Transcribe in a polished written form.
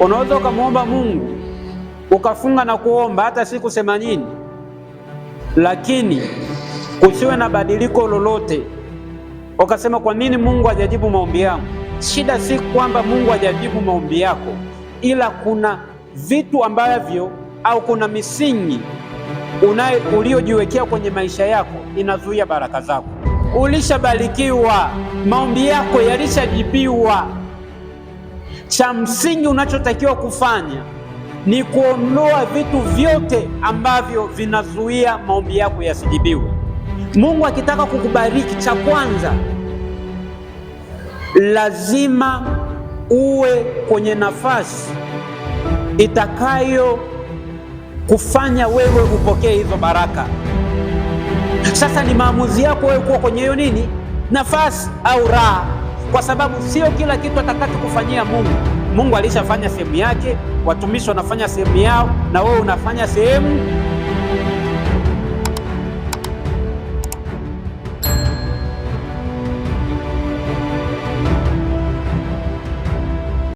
Unaweza ukamwomba Mungu ukafunga na kuomba hata siku 80, lakini kusiwe na badiliko lolote, ukasema kwa nini Mungu hajajibu maombi yangu? Shida si kwamba Mungu hajajibu maombi yako, ila kuna vitu ambavyo au kuna misingi uliojiwekea kwenye maisha yako inazuia baraka zako. Ulishabarikiwa, maombi yako yalishajibiwa. Cha msingi unachotakiwa kufanya ni kuondoa vitu vyote ambavyo vinazuia maombi yako yasijibiwe. Mungu akitaka kukubariki, cha kwanza lazima uwe kwenye nafasi itakayo kufanya wewe upokee hizo baraka. Sasa ni maamuzi yako wewe kuwa kwenye hiyo nini, nafasi au raha, kwa sababu sio kila kitu atakachokufanyia Mungu. Mungu alishafanya sehemu yake, watumishi wanafanya sehemu yao, na wewe unafanya sehemu